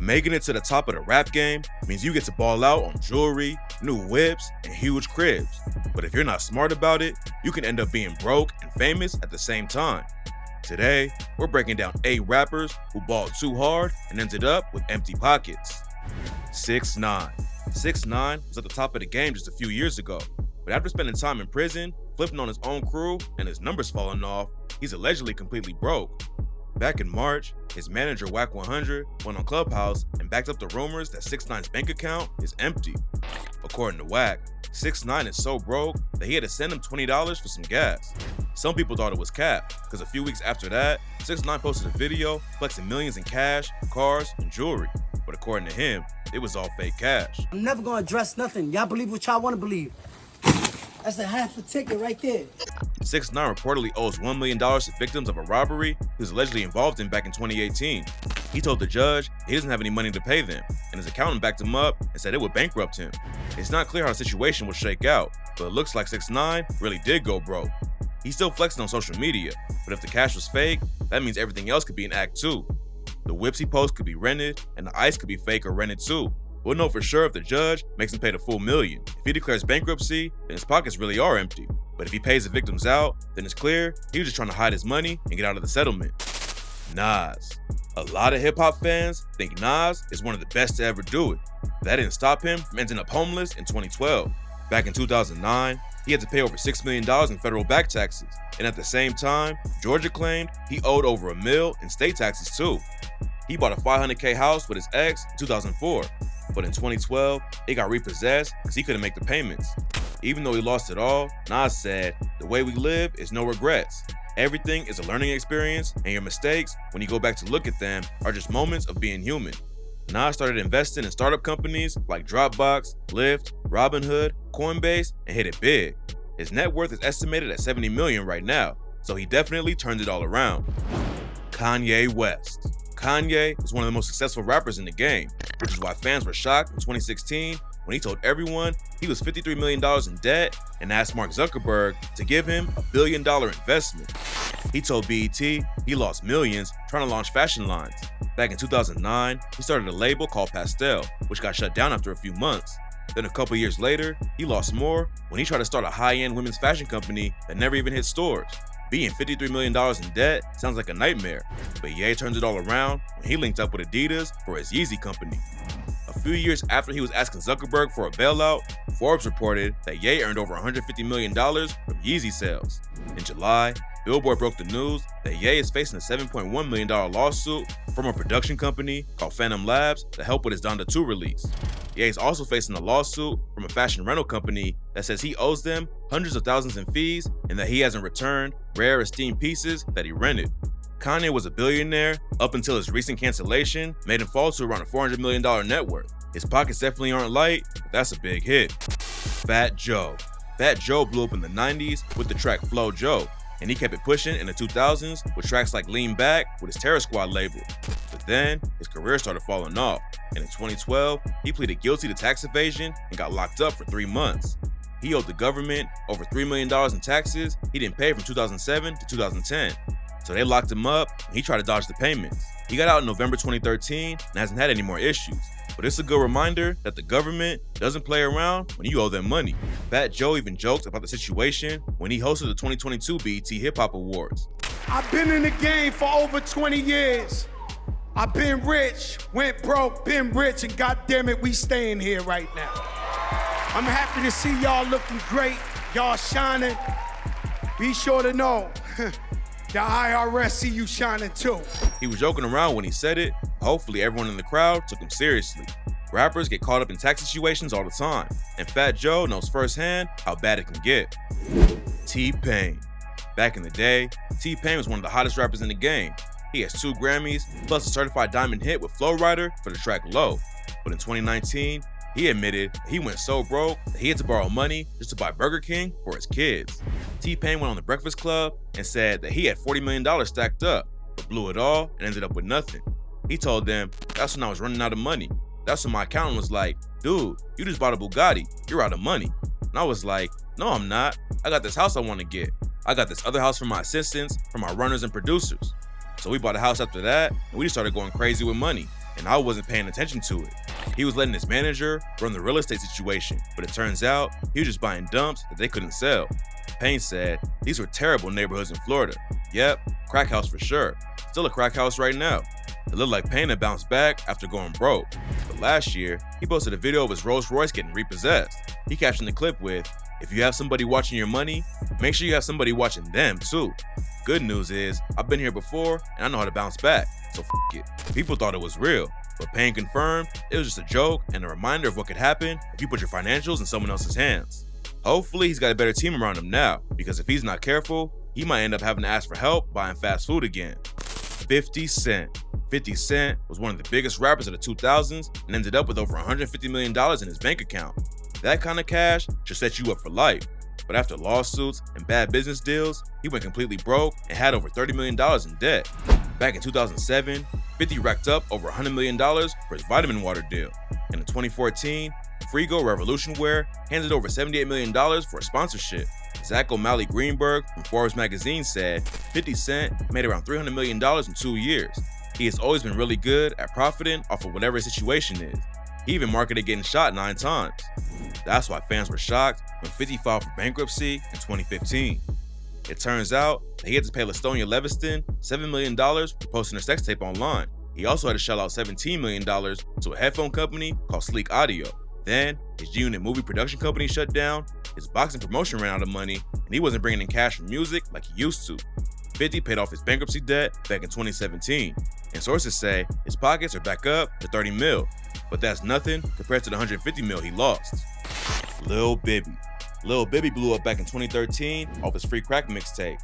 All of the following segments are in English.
Making it to the top of the rap game means you get to ball out on jewelry, new whips, and huge cribs. But if you're not smart about it, you can end up being broke and famous at the same time. Today, we're breaking down 8 rappers who balled too hard and ended up with empty pockets. 6ix9ine. 6ix9ine was at the top of the game just a few years ago, but after spending time in prison, flipping on his own crew, and his numbers falling off, he's allegedly completely broke. Back in March, his manager Wack 100 went on Clubhouse and backed up the rumors that 6ix9ine's bank account is empty. According to Wack, 6ix9ine is so broke that he had to send him $20 for some gas. Some people thought it was cap, because a few weeks after that, 6ix9ine posted a video flexing millions in cash, cars, and jewelry. But according to him, it was all fake cash. I'm never gonna address nothing. Y'all believe what y'all wanna believe. That's a half a ticket right there. 6ix9ine reportedly owes $1 million to victims of a robbery he was allegedly involved in back in 2018. He told the judge he doesn't have any money to pay them, and his accountant backed him up and said it would bankrupt him. It's not clear how the situation will shake out, but it looks like 6ix9ine really did go broke. He's still flexing on social media, but if the cash was fake, that means everything else could be an act too. The whips he posts could be rented, and the ice could be fake or rented too. We'll know for sure if the judge makes him pay the full $1 million. If he declares bankruptcy, then his pockets really are empty. But if he pays the victims out, then it's clear he was just trying to hide his money and get out of the settlement. Nas. A lot of hip-hop fans think Nas is one of the best to ever do it. That didn't stop him from ending up homeless in 2012. Back in 2009, he had to pay over $6 million in federal back taxes. And at the same time, Georgia claimed he owed over $1 million in state taxes too. He bought a $500K house with his ex in 2004. But in 2012, it got repossessed because he couldn't make the payments. Even though he lost it all, Nas said, "The way we live is no regrets. Everything is a learning experience, and your mistakes, when you go back to look at them, are just moments of being human." Nas started investing in startup companies like Dropbox, Lyft, Robinhood, Coinbase, and hit it big. His net worth is estimated at $70 million right now, so he definitely turned it all around. Kanye West. Kanye is one of the most successful rappers in the game, which is why fans were shocked in 2016 when he told everyone he was $53 million in debt and asked Mark Zuckerberg to give him a $1 billion investment. He told BET he lost millions trying to launch fashion lines. Back in 2009, he started a label called Pastel, which got shut down after a few months. Then a couple years later, he lost more when he tried to start a high-end women's fashion company that never even hit stores. Being $53 million in debt sounds like a nightmare, but Ye turned it all around when he linked up with Adidas for his Yeezy company. A few years after he was asking Zuckerberg for a bailout, Forbes reported that Ye earned over $150 million from Yeezy sales. In July, Billboard broke the news that Ye is facing a $7.1 million lawsuit from a production company called Phantom Labs to help with his Donda 2 release. Ye is also facing a lawsuit from a fashion rental company that says he owes them hundreds of thousands in fees and that he hasn't returned rare esteemed pieces that he rented. Kanye was a billionaire up until his recent cancellation made him fall to around a $400 million net worth. His pockets definitely aren't light, but that's a big hit. Fat Joe. Fat Joe blew up in the 90s with the track Flow Joe, and he kept it pushing in the 2000s with tracks like Lean Back with his Terror Squad label. But then, his career started falling off, and in 2012, he pleaded guilty to tax evasion and got locked up for 3 months. He owed the government over $3 million in taxes he didn't pay from 2007 to 2010. So they locked him up, and he tried to dodge the payments. He got out in November 2013 and hasn't had any more issues. But it's a good reminder that the government doesn't play around when you owe them money. Fat Joe even joked about the situation when he hosted the 2022 BET Hip Hop Awards. I've been in the game for over 20 years. I've been rich, went broke, been rich, and goddamn it, we staying here right now. I'm happy to see y'all looking great, y'all shining. Be sure to know, the IRS see you shining too. He was joking around when he said it. Hopefully everyone in the crowd took him seriously. Rappers get caught up in tax situations all the time, and Fat Joe knows firsthand how bad it can get. T-Pain. Back in the day, T-Pain was one of the hottest rappers in the game. He has 2 Grammys, plus a certified diamond hit with Flow Rider for the track Low. But in 2019, he admitted he went so broke that he had to borrow money just to buy Burger King for his kids. T-Pain went on The Breakfast Club and said that he had $40 million stacked up, but blew it all and ended up with nothing. He told them, "That's when I was running out of money. That's when my accountant was like, dude, you just bought a Bugatti, you're out of money." And I was like, "No, I'm not. I got this house I want to get. I got this other house for my assistants, for my runners and producers." So we bought a house after that, and we just started going crazy with money. and I wasn't paying attention to it. He was letting his manager run the real estate situation, but it turns out he was just buying dumps that they couldn't sell. Payne said these were terrible neighborhoods in Florida. Yep, crack house for sure. Still a crack house right now. It looked like Payne had bounced back after going broke. But last year, he posted a video of his Rolls Royce getting repossessed. He captioned the clip with, "If you have somebody watching your money, make sure you have somebody watching them too." Good news is, I've been here before and I know how to bounce back, so f it. People thought it was real, but Payne confirmed it was just a joke and a reminder of what could happen if you put your financials in someone else's hands. Hopefully he's got a better team around him now, because if he's not careful, he might end up having to ask for help buying fast food again. 50 Cent. 50 Cent was one of the biggest rappers of the 2000s and ended up with over $150 million in his bank account. That kind of cash should set you up for life. But after lawsuits and bad business deals, he went completely broke and had over $30 million in debt. Back in 2007, 50 racked up over $100 million for his vitamin water deal. And in 2014, Frigo Revolution Wear handed over $78 million for a sponsorship. Zach O'Malley Greenberg from Forbes magazine said 50 Cent made around $300 million in 2 years. He has always been really good at profiting off of whatever his situation is. He even marketed getting shot 9 times. That's why fans were shocked when 50 filed for bankruptcy in 2015. It turns out that he had to pay Lastonia Leviston $7 million for posting her sex tape online. He also had to shell out $17 million to a headphone company called Sleek Audio. Then, his G-Unit movie production company shut down, his boxing promotion ran out of money, and he wasn't bringing in cash from music like he used to. 50 paid off his bankruptcy debt back in 2017, and sources say his pockets are back up to 30 mil, but that's nothing compared to the 150 mil he lost. Lil Bibby. Lil Bibby blew up back in 2013 off his Free Crack mixtape.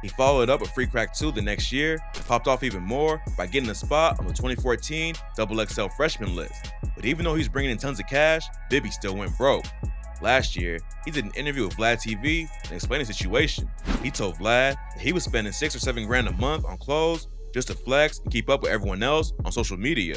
He followed up with Free Crack 2 the next year and popped off even more by getting a spot on the 2014 XXL freshman list. But even though he's bringing in tons of cash, Bibby still went broke. Last year, he did an interview with Vlad TV and explained the situation. He told Vlad that he was spending $6 or $7 grand a month on clothes just to flex and keep up with everyone else on social media.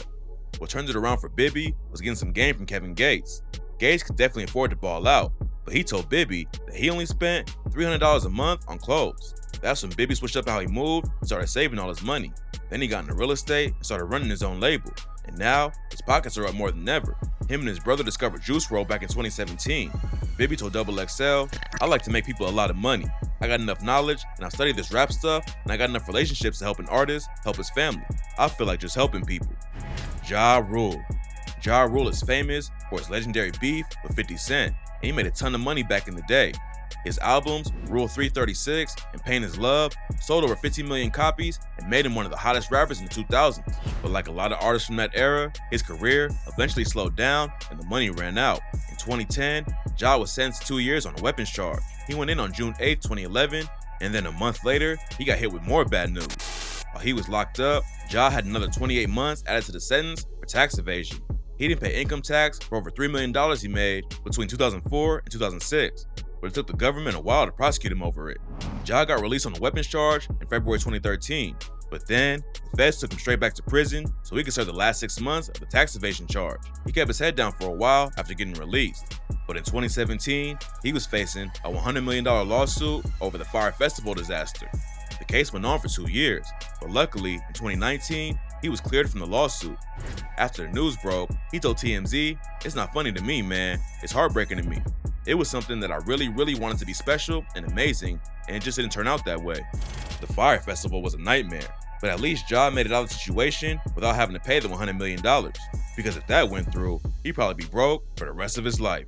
What turned it around for Bibby was getting some game from Kevin Gates. Gates could definitely afford to ball out, but he told Bibby that he only spent $300 a month on clothes. That's when Bibby switched up how he moved and started saving all his money. Then he got into real estate and started running his own label. And now, his pockets are up more than ever. Him and his brother discovered Juice WRLD back in 2017. Bibby told XXL, "I like to make people a lot of money. I got enough knowledge and I studied this rap stuff and I got enough relationships to help an artist help his family. I feel like just helping people." Ja Rule. Ja Rule is famous for his legendary beef with 50 Cent, and he made a ton of money back in the day. His albums, Rule 336 and Pain is Love, sold over 15 million copies and made him one of the hottest rappers in the 2000s. But like a lot of artists from that era, his career eventually slowed down and the money ran out. In 2010, Ja was sentenced to 2 years on a weapons charge. He went in on June 8, 2011, and then a month later, he got hit with more bad news. While he was locked up, Ja had another 28 months added to the sentence for tax evasion. He didn't pay income tax for over $3 million he made between 2004 and 2006. But it took the government a while to prosecute him over it. Ja got released on a weapons charge in February 2013, but then the feds took him straight back to prison so he could serve the last 6 months of the tax evasion charge. He kept his head down for a while after getting released, but in 2017, he was facing a $100 million lawsuit over the Fire Festival disaster. The case went on for 2 years, but luckily in 2019, he was cleared from the lawsuit. After the news broke, he told TMZ, "It's not funny to me, man. It's heartbreaking to me. It was something that I really wanted to be special and amazing, and it just didn't turn out that way." The Fire Festival was a nightmare, but at least Ja made it out of the situation without having to pay the $100 million. Because if that went through, he'd probably be broke for the rest of his life.